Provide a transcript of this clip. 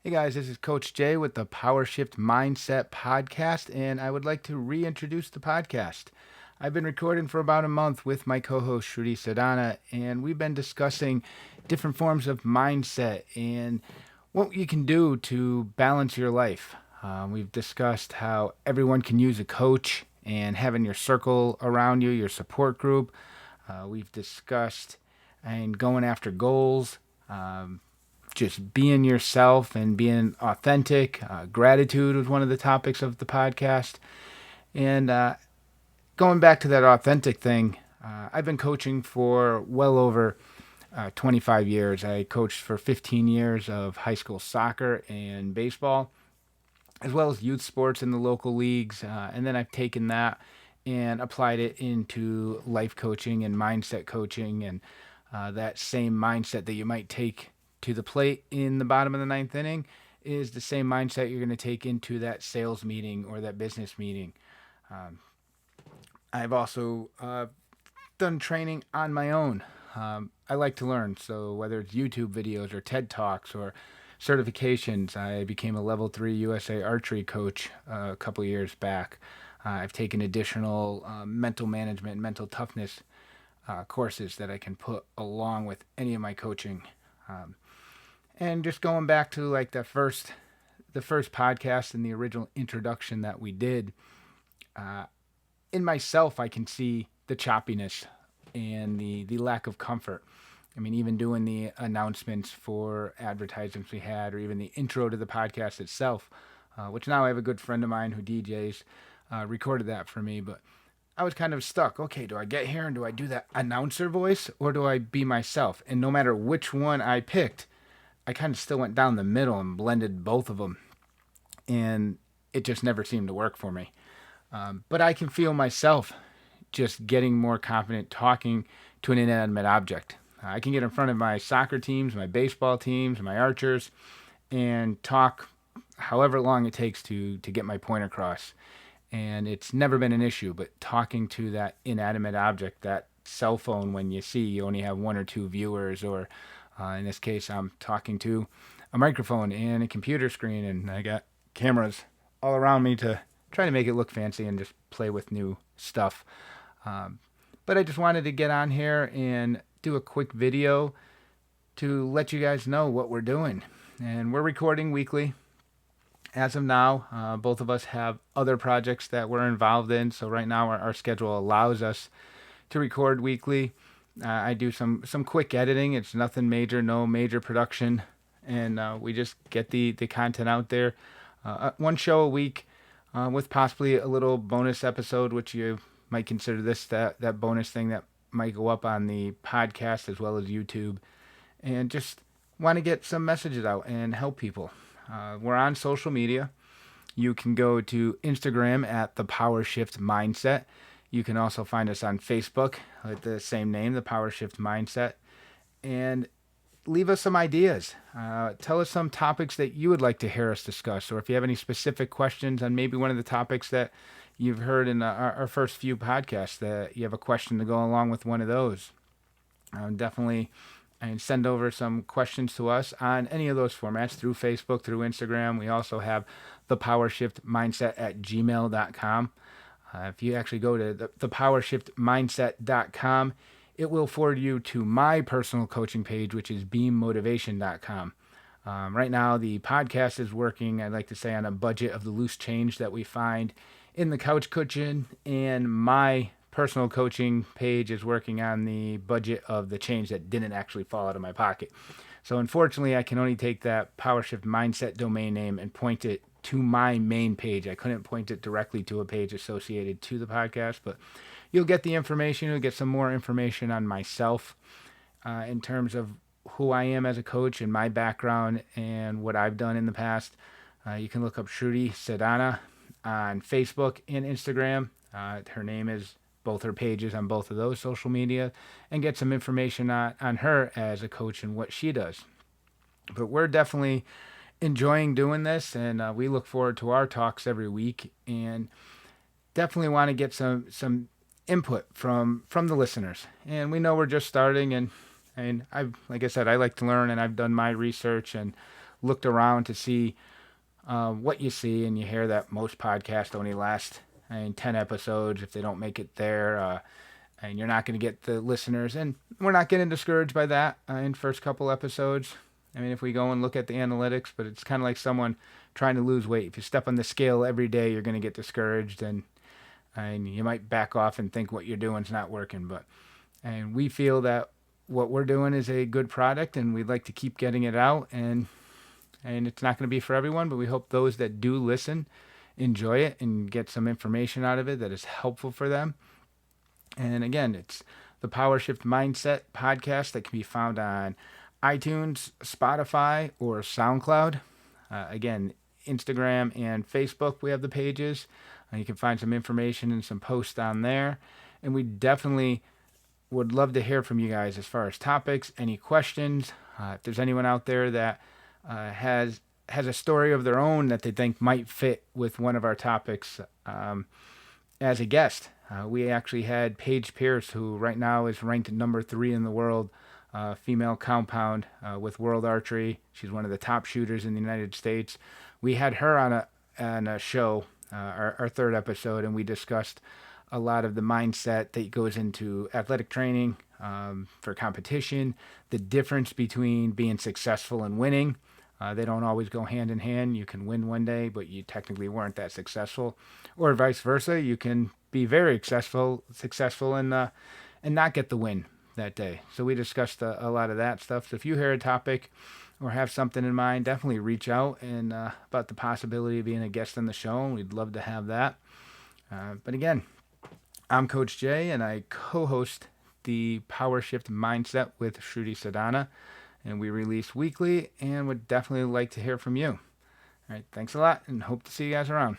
Hey guys, this is Coach Jay with the Powershift Mindset podcast, and I would like to reintroduce the podcast. I've been recording for about a month with my co-host Shruti Sadana, and we've been discussing different forms of mindset and what you can do to balance your life. We've discussed how everyone can use a coach and having your circle around you, your support group. We've discussed and going after goals. Just being yourself and being authentic. Gratitude was one of the topics of the podcast. And going back to that authentic thing, I've been coaching for well over 25 years. I coached for 15 years of high school soccer and baseball, as well as youth sports in the local leagues. And then I've taken that and applied it into life coaching and mindset coaching, and that same mindset that you might take to the plate in the bottom of the ninth inning is the same mindset you're going to take into that sales meeting or that business meeting. Um, I've also done training on my own. I like to learn, so whether it's YouTube videos or TED Talks or certifications, I became a level 3 USA archery coach a couple years back. I've taken additional mental management and mental toughness courses that I can put along with any of my coaching. Um, and just going back to like the first podcast and the original introduction that we did, uh, in myself, I can see the choppiness and the lack of comfort. I mean, even doing the announcements for advertisements we had, or even the intro to the podcast itself, which now I have a good friend of mine who DJs, recorded that for me. But I was kind of stuck. Okay, do I get here and do I do that announcer voice, or do I be myself? And no matter which one I picked, I kind of still went down the middle and blended both of them. And it just never seemed to work for me. But I can feel myself just getting more confident talking to an inanimate object. I can get in front of my soccer teams, my baseball teams, my archers, and talk however long it takes to get my point across. And it's never been an issue, but talking to that inanimate object, that cell phone, when you only have one or two viewers, or in this case, I'm talking to a microphone and a computer screen, and I got cameras all around me to try to make it look fancy and just play with new stuff. Um, but I just wanted to get on here and do a quick video to let you guys know what we're doing. And we're recording weekly. As of now, both of us have other projects that we're involved in. So right now, our schedule allows us to record weekly. I do some quick editing. It's nothing major, no major production, and we just get the content out there. One show a week, with possibly a little bonus episode, which you might consider this that bonus thing that might go up on the podcast as well as YouTube, and just want to get some messages out and help people. We're on social media. You can go to Instagram at the Powershift Mindset. You can also find us on Facebook with the same name, the Powershift Mindset. And leave us some ideas. Tell us some topics that you would like to hear us discuss, or if you have any specific questions on maybe one of the topics that you've heard in our first few podcasts, that you have a question to go along with one of those. Definitely, and send over some questions to us on any of those formats through Facebook, through Instagram. We also have the Powershift Mindset at gmail.com. If you actually go to the powershiftmindset.com, it will forward you to my personal coaching page, which is beammotivation.com. Right now, the podcast is working, I'd like to say, on a budget of the loose change that we find in the couch cushion, and my personal coaching page is working on the budget of the change that didn't actually fall out of my pocket. So unfortunately, I can only take that Powershift Mindset domain name and point it to my main page. I couldn't point it directly to a page associated to the podcast, but you'll get the information. You'll get some more information on myself, in terms of who I am as a coach and my background and what I've done in the past. You can look up Shruti Sadana on Facebook and Instagram. Her name is both her pages on both of those social media, and get some information on her as a coach and what she does. But we're definitely enjoying doing this, and we look forward to our talks every week, and definitely want to get some input from the listeners. And we know we're just starting, and I like I said, I like to learn, and I've done my research and looked around to see what you see, and you hear that most podcasts only last 10 episodes if they don't make it there, and you're not going to get the listeners. And we're not getting discouraged by that in first couple episodes. I mean, if we go and look at the analytics, but it's kind of like someone trying to lose weight. If you step on the scale every day, you're going to get discouraged, and you might back off and think what you're doing is not working. And we feel that what we're doing is a good product, and we'd like to keep getting it out. And it's not going to be for everyone, but we hope those that do listen enjoy it and get some information out of it that is helpful for them. And again, it's the Powershift Mindset podcast that can be found on iTunes, Spotify, or SoundCloud. Again, Instagram and Facebook, we have the pages. You can find some information and some posts on there. And we definitely would love to hear from you guys as far as topics, any questions. If there's anyone out there that has a story of their own that they think might fit with one of our topics as a guest. We actually had Paige Pierce, who right now is ranked number 3 in the world, female compound with World Archery. She's one of the top shooters in the United States. We had her on a show, our third episode, and we discussed a lot of the mindset that goes into athletic training for competition, the difference between being successful and winning. They don't always go hand in hand. You can win one day, but you technically weren't that successful, or vice versa. You can be very successful and not get the win that day. So we discussed a lot of that stuff. So if you hear a topic or have something in mind, definitely reach out and about the possibility of being a guest on the show. And we'd love to have that. But again, I'm Coach Jay, and I co-host the Powershift Mindset with Shruti Sadhana. And we release weekly, and would definitely like to hear from you. All right, thanks a lot, and hope to see you guys around.